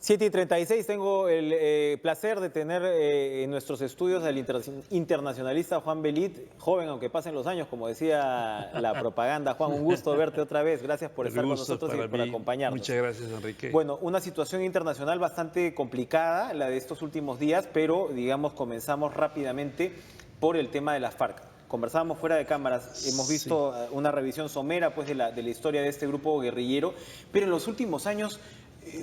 7:36, tengo el placer de tener en nuestros estudios al internacionalista Juan Belit, joven aunque pasen los años, como decía la propaganda. Juan, un gusto verte otra vez, gracias por estar con nosotros y por acompañarnos. Muchas gracias, Enrique. Bueno, una situación internacional bastante complicada, la de estos últimos días, pero digamos comenzamos rápidamente por el tema de las FARC. Conversábamos fuera de cámaras, hemos visto una revisión somera pues, de la historia de este grupo guerrillero, pero en los últimos años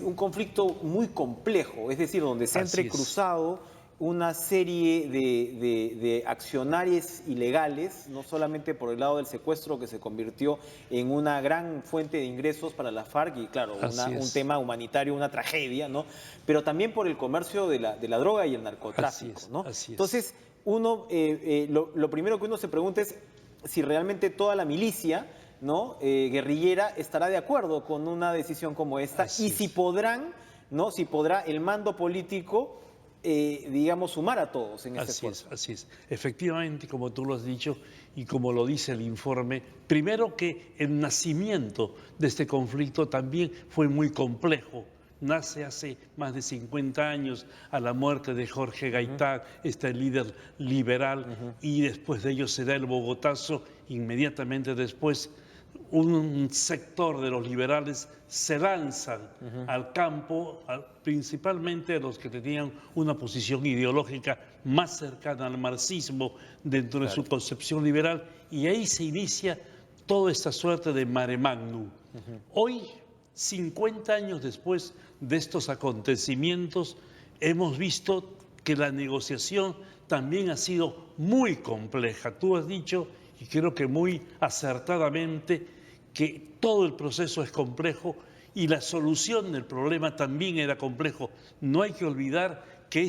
un conflicto muy complejo, es decir, donde se ha entrecruzado una serie de accionarios ilegales, no solamente por el lado del secuestro que se convirtió en una gran fuente de ingresos para la FARC y claro, un tema humanitario, una tragedia, ¿no? Pero también por el comercio de la droga y el narcotráfico, ¿no? Entonces, lo primero que uno se pregunta es si realmente toda la milicia, ¿no? Guerrillera estará de acuerdo con una decisión como esta y si podrán, ¿no? Si podrá el mando político, digamos, sumar a todos en este esfuerzo. Así es. Efectivamente, como tú lo has dicho y como lo dice el informe, primero que el nacimiento de este conflicto también fue muy complejo. Nace hace más de 50 años a la muerte de Jorge Gaitán, este líder liberal, y después de ello se da el Bogotazo, inmediatamente después un sector de los liberales se lanzan al campo, principalmente los que tenían una posición ideológica más cercana al marxismo dentro de su concepción liberal, y ahí se inicia toda esta suerte de mare magnum. Hoy, 50 años después de estos acontecimientos, hemos visto que la negociación también ha sido muy compleja. Tú has dicho, y creo que muy acertadamente, que todo el proceso es complejo y la solución del problema también era complejo. No hay que olvidar que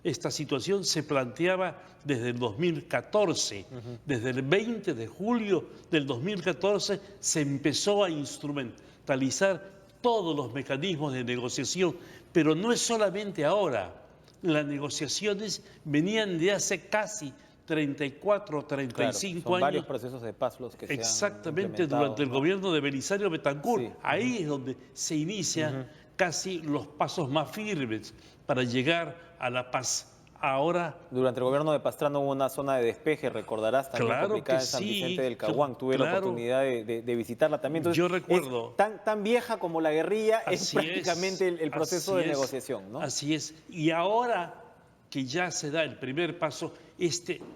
esta situación se planteaba desde el 2014. Desde el 20 de julio del 2014 se empezó a instrumentalizar todos los mecanismos de negociación, pero no es solamente ahora. Las negociaciones venían de hace casi 34 o 35 años. Varios procesos de paz los que se han Exactamente, durante el gobierno de Belisario Betancur. Ahí es donde se inician casi los pasos más firmes para llegar a la paz. Ahora, durante el gobierno de Pastrana hubo una zona de despeje, recordarás, también complicada en San Vicente del Caguán. Tuve la oportunidad de visitarla también. Entonces, yo recuerdo. Tan vieja como la guerrilla es prácticamente el proceso de negociación, ¿no? Así es. Y ahora que ya se da el primer paso,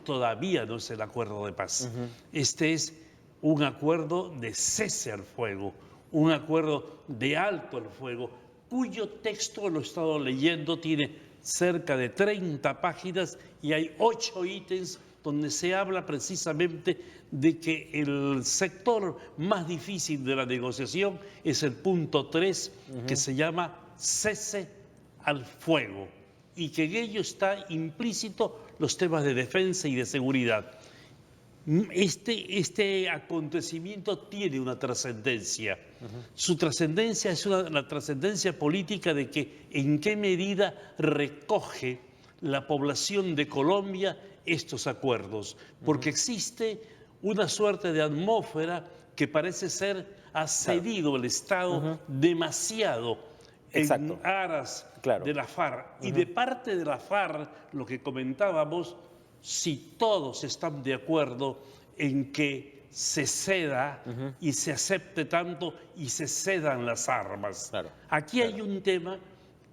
todavía no es el acuerdo de paz. Este es un acuerdo de cese al fuego, un acuerdo de alto al fuego, cuyo texto lo he estado leyendo, tiene cerca de 30 páginas y hay 8 ítems donde se habla precisamente de que el sector más difícil de la negociación es el punto 3, que se llama cese al fuego, y que en ello está implícito los temas de defensa y de seguridad. Este acontecimiento tiene una trascendencia. Su trascendencia es la trascendencia política de que en qué medida recoge la población de Colombia estos acuerdos, porque existe una suerte de atmósfera que parece ser ha cedido el Estado demasiado en aras de la FARC. Y de parte de la FARC, lo que comentábamos, si todos están de acuerdo en que se ceda y se acepte tanto y se cedan las armas. Aquí hay un tema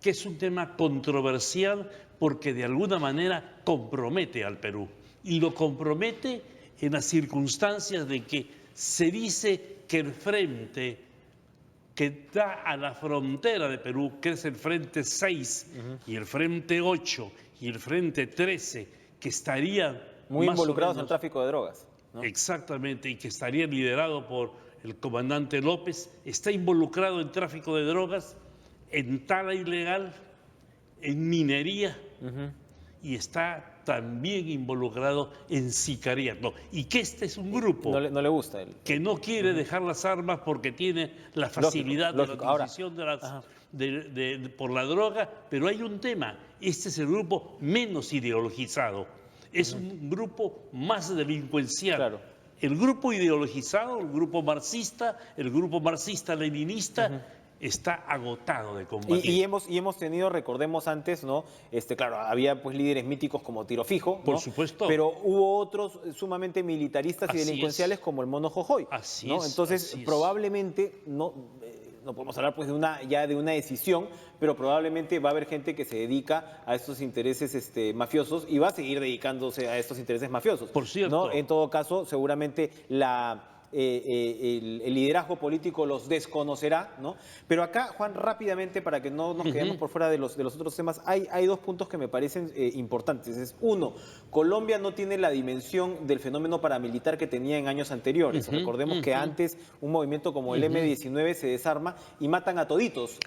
que es un tema controversial porque de alguna manera compromete al Perú. Y lo compromete en las circunstancias de que se dice que el frente que da a la frontera de Perú, que es el Frente 6 y el Frente 8 y el Frente 13, que estarían muy involucrados en el tráfico de drogas, ¿no? Exactamente, y que estaría liderado por el comandante López, está involucrado en tráfico de drogas, en tala ilegal, en minería, y está también involucrado en sicariato. Y que este es un grupo no le gusta que no quiere dejar las armas porque tiene la facilidad de la adquisición por la droga, pero hay un tema, este es el grupo menos ideologizado, es un grupo más delincuencial. El grupo ideologizado, el grupo marxista-leninista, está agotado de combatir. Y hemos tenido, recordemos antes, ¿no? Claro, había pues líderes míticos como Tiro Fijo, Por ¿no? supuesto. Pero hubo otros sumamente militaristas y Así delincuenciales es. como el Mono Jojoy, Así ¿no? es, Entonces, así es. probablemente no podemos hablar pues ya de una decisión, pero probablemente va a haber gente que se dedica a estos intereses mafiosos y va a seguir dedicándose a estos intereses mafiosos. Por cierto. ¿No? En todo caso, seguramente el liderazgo político los desconocerá, ¿no? Pero acá, Juan, rápidamente, para que no nos quedemos por fuera de los otros temas, hay dos puntos que me parecen importantes. Uno, Colombia no tiene la dimensión del fenómeno paramilitar que tenía en años anteriores. Recordemos que antes un movimiento como el M-19 se desarma y matan a toditos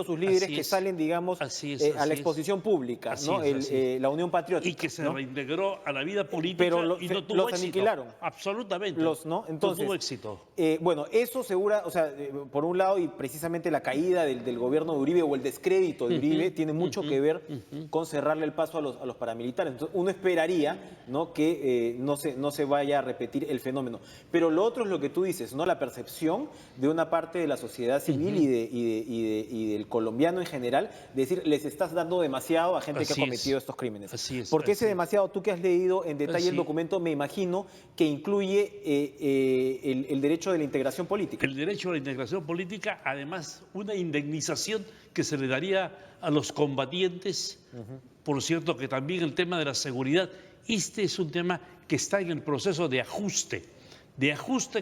sus líderes que salen, digamos, a la exposición pública, ¿no? La Unión Patriótica. Y que se reintegró a la vida política pero y no tuvo los éxito. Aniquilaron. Absolutamente. ¿No? Entonces, no tuvo éxito. Bueno, eso por un lado, y precisamente la caída del gobierno de Uribe o el descrédito de Uribe tiene mucho que ver con cerrarle el paso a los paramilitares. Entonces, uno esperaría, ¿no? que no se vaya a repetir el fenómeno. Pero lo otro es lo que tú dices, ¿no? La percepción de una parte de la sociedad civil y del colombiano en general, de decir, les estás dando demasiado a gente que ha cometido estos crímenes. Así es. Porque ese demasiado, tú que has leído en detalle el documento, me imagino que incluye el derecho de la integración política. El derecho a la integración política, además, una indemnización que se le daría a los combatientes. Por cierto, que también el tema de la seguridad, este es un tema que está en el proceso de ajuste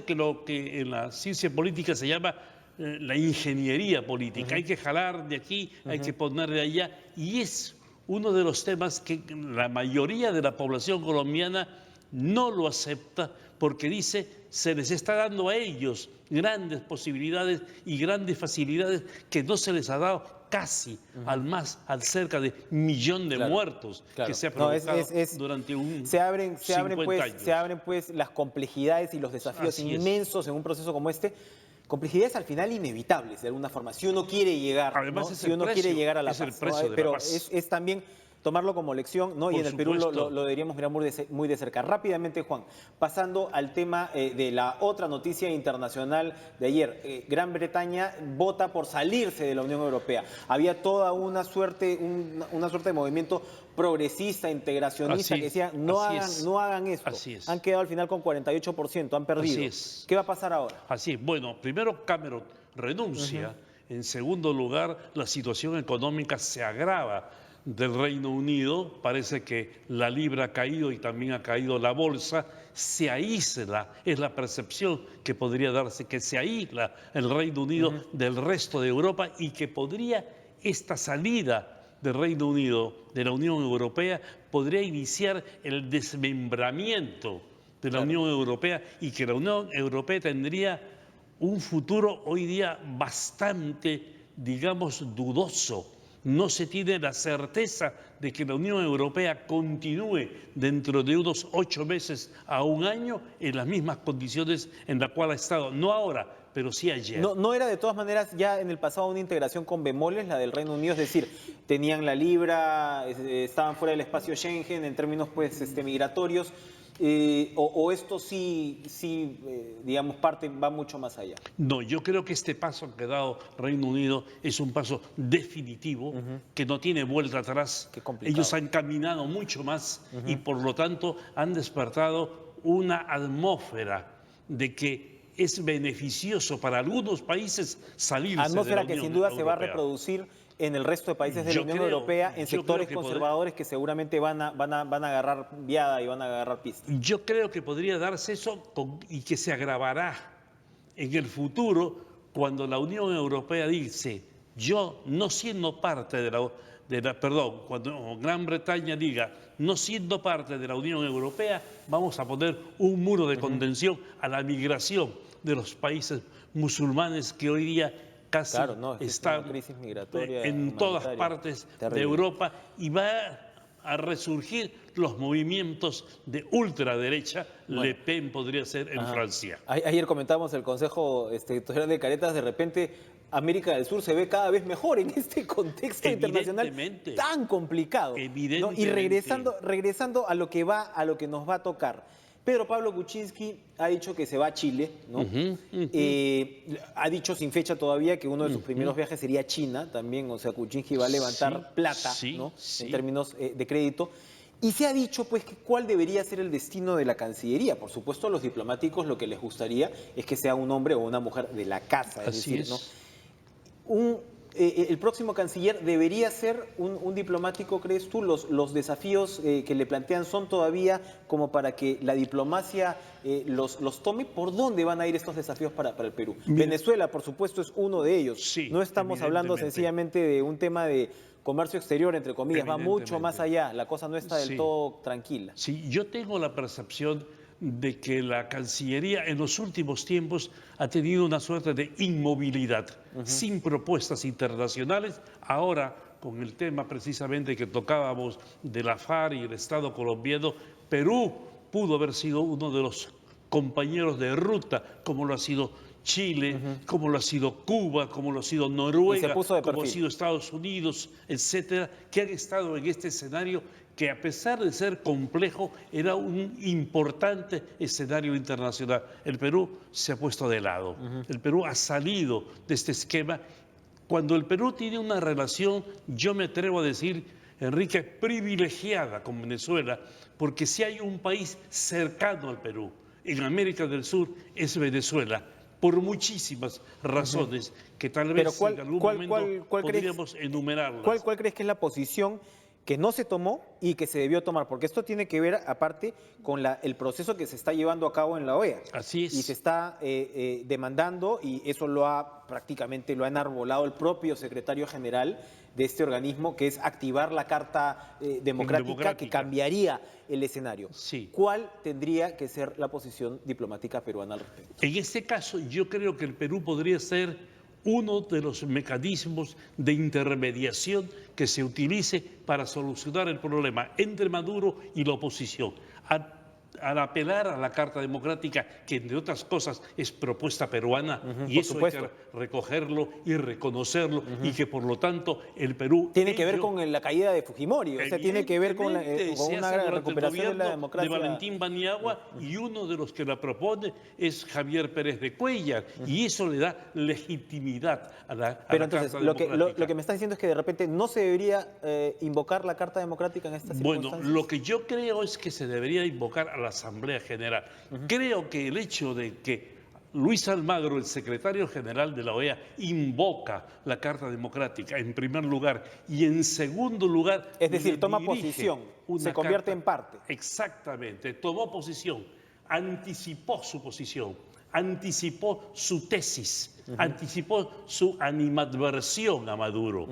que lo que en la ciencia política se llama la ingeniería política. Hay que jalar de aquí, hay que poner de allá, y es uno de los temas que la mayoría de la población colombiana no lo acepta, porque dice, se les está dando a ellos grandes posibilidades y grandes facilidades que no se les ha dado casi al cerca de 1 millón de muertos que se ha provocado durante un se abren años. pues las complejidades y los desafíos inmensos en un proceso como este. Complejidades al final inevitables de alguna forma, si uno quiere llegar, además, ¿no? Si uno quiere llegar a la paz, pero es también tomarlo como lección, ¿no? Y en el Perú lo deberíamos mirar muy de cerca. Rápidamente, Juan, pasando al tema de la otra noticia internacional de ayer. Gran Bretaña vota por salirse de la Unión Europea. Había toda una suerte de movimiento progresista, integracionista, que decía, no hagan esto. Han quedado al final con 48%, han perdido. ¿Qué va a pasar ahora? Así es. Bueno, primero Cameron renuncia. En segundo lugar, la situación económica se agrava del Reino Unido. Parece que la libra ha caído y también ha caído la bolsa. Se aísla, es la percepción que podría darse, que se aísla el Reino Unido del resto de Europa, y que podría esta salida del Reino Unido de la Unión Europea podría iniciar el desmembramiento de la Unión Europea, y que la Unión Europea tendría un futuro hoy día bastante, digamos, dudoso. No se tiene la certeza de que la Unión Europea continúe dentro de unos 8 meses a 1 año en las mismas condiciones en las cuales ha estado, no ahora, pero sí ayer. No era de todas maneras ya en el pasado una integración con bemoles, la del Reino Unido, es decir, tenían la libra, estaban fuera del espacio Schengen en términos pues migratorios. O esto digamos, va mucho más allá. No, yo creo que este paso que ha dado Reino Unido es un paso definitivo, que no tiene vuelta atrás. Ellos han caminado mucho más y por lo tanto han despertado una atmósfera de que es beneficioso para algunos países salirse de la Unión Europea. Atmósfera que sin duda se va a reproducir en el resto de países de la Unión Europea, en sectores conservadores que seguramente van a agarrar viada y van a agarrar pista. Yo creo que podría darse eso y que se agravará en el futuro cuando la Unión Europea dice, yo no siendo parte cuando Gran Bretaña diga, no siendo parte de la Unión Europea, vamos a poner un muro de contención a la migración de los países musulmanes que hoy día casi están en todas partes de Europa, y va a resurgir los movimientos de ultraderecha. Le Pen podría ser en Francia. Ayer comentamos el Consejo Editorial de Caretas, de repente América del Sur se ve cada vez mejor en este contexto internacional tan complicado, ¿no? Y regresando a lo que nos va a tocar. Pedro Pablo Kuczynski ha dicho que se va a Chile, ¿no? Ha dicho sin fecha todavía que uno de sus primeros viajes sería a China también, o sea, Kuczynski va a levantar plata, ¿no? En términos de crédito. Y se ha dicho, pues, que cuál debería ser el destino de la Cancillería. Por supuesto, a los diplomáticos lo que les gustaría es que sea un hombre o una mujer de la casa, es decir, ¿no? El próximo canciller debería ser un diplomático, ¿crees tú? Los desafíos que le plantean son todavía como para que la diplomacia los tome. ¿Por dónde van a ir estos desafíos para el Perú? Mira, Venezuela, por supuesto, es uno de ellos. Sí, no estamos hablando sencillamente de un tema de comercio exterior, entre comillas, va mucho más allá. La cosa no está del todo tranquila. Sí, yo tengo la percepción de que la Cancillería en los últimos tiempos ha tenido una suerte de inmovilidad, sin propuestas internacionales. Ahora, con el tema precisamente que tocábamos de la FARC y el Estado colombiano, Perú pudo haber sido uno de los compañeros de ruta, como lo ha sido Chile, como lo ha sido Cuba, como lo ha sido Noruega, como ha sido Estados Unidos, etcétera, que han estado en este escenario que, a pesar de ser complejo, era un importante escenario internacional. El Perú se ha puesto de lado. El Perú ha salido de este esquema. Cuando el Perú tiene una relación, yo me atrevo a decir, Enrique, privilegiada con Venezuela, porque si hay un país cercano al Perú en América del Sur, es Venezuela, por muchísimas razones que tal vez en algún momento podríamos enumerarlas. ¿Cuál crees que es la posición que no se tomó y que se debió tomar? Porque esto tiene que ver, aparte, con el proceso que se está llevando a cabo en la OEA. Así es. Y se está demandando, y eso prácticamente lo ha enarbolado el propio secretario general de este organismo, que es activar la Carta democrática que cambiaría el escenario. Sí. ¿Cuál tendría que ser la posición diplomática peruana al respecto? En este caso, yo creo que el Perú podría ser uno de los mecanismos de intermediación que se utilice para solucionar el problema entre Maduro y la oposición. Al apelar a la Carta Democrática, que entre otras cosas es propuesta peruana, y eso hay que recogerlo y reconocerlo, y que por lo tanto el Perú... Tiene que ver con la caída de Fujimori, o sea, tiene que ver con una recuperación de la democracia. De Valentín Paniagua, y uno de los que la propone es Javier Pérez de Cuéllar, y eso le da legitimidad a la Pero entonces, Carta Democrática. lo que me estás diciendo es que de repente no se debería invocar la Carta Democrática en estas circunstancias. Bueno, lo que yo creo es que se debería invocar a la Asamblea General. Creo que el hecho de que Luis Almagro, el secretario general de la OEA, invoca la Carta Democrática en primer lugar y en segundo lugar... Es decir, toma posición, se convierte en parte. Exactamente, tomó posición, anticipó su posición, anticipó su tesis, anticipó su animadversión a Maduro.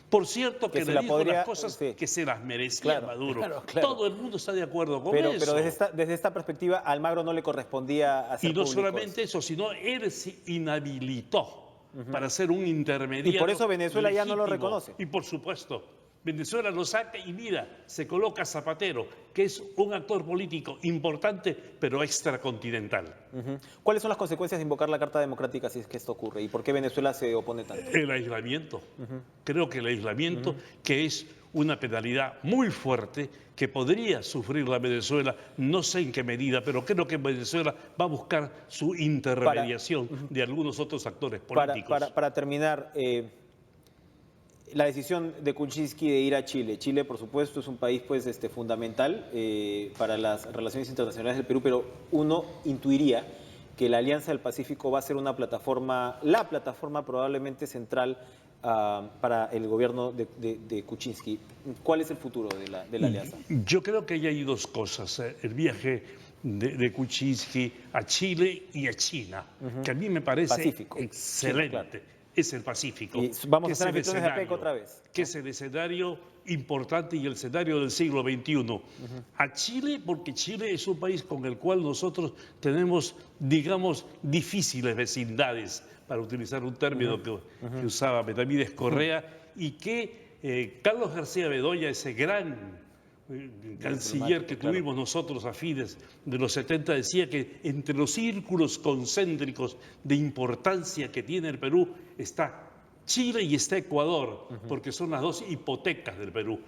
Por cierto, que le dijo las cosas que se las merecía Maduro. Claro. Todo el mundo está de acuerdo con eso. Pero desde esta perspectiva, a Almagro no le correspondía hacer público. Y no solamente eso, sino él se inhabilitó para ser un intermediario. Y por eso Venezuela legítimo. Ya no lo reconoce. Y por supuesto, Venezuela lo saca y mira, se coloca Zapatero, que es un actor político importante, pero extracontinental. ¿Cuáles son las consecuencias de invocar la Carta Democrática si es que esto ocurre? ¿Y por qué Venezuela se opone tanto? El aislamiento. Creo que el aislamiento, que es una penalidad muy fuerte que podría sufrir la Venezuela, no sé en qué medida, pero creo que Venezuela va a buscar su intermediación de algunos otros actores políticos. Para terminar... la decisión de Kuczynski de ir a Chile. Chile, por supuesto, es un país pues, fundamental para las relaciones internacionales del Perú, pero uno intuiría que la Alianza del Pacífico va a ser la plataforma probablemente central para el gobierno de Kuczynski. ¿Cuál es el futuro de la alianza? Yo creo que hay dos cosas. El viaje de Kuczynski a Chile y a China, que a mí me parece excelente. Sí, claro. Es el Pacífico. Y vamos a hacer anfitriones de APEC otra vez. Que es el escenario importante y el escenario del siglo XXI. A Chile, porque Chile es un país con el cual nosotros tenemos, digamos, difíciles vecindades, para utilizar un término que usaba Benavides Correa, y que Carlos García Bedoya, ese gran canciller que tuvimos nosotros a fines de los 70, decía que entre los círculos concéntricos de importancia que tiene el Perú está Chile y está Ecuador, porque son las dos hipotecas del Perú.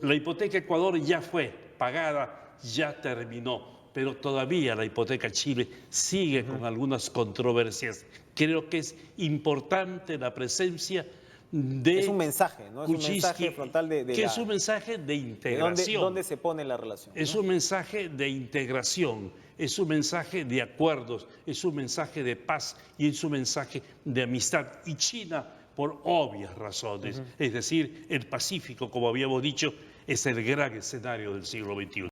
La hipoteca Ecuador ya fue pagada, ya terminó. pero todavía la hipoteca Chile sigue con algunas controversias. Creo que es importante la presencia de Es un mensaje, ¿no? Es un mensaje frontal que es un mensaje de integración. ¿Dónde se pone la relación? Es un mensaje de integración, es un mensaje de acuerdos, es un mensaje de paz y es un mensaje de amistad. Y China, por obvias razones, es decir, el Pacífico, como habíamos dicho, es el gran escenario del siglo XXI.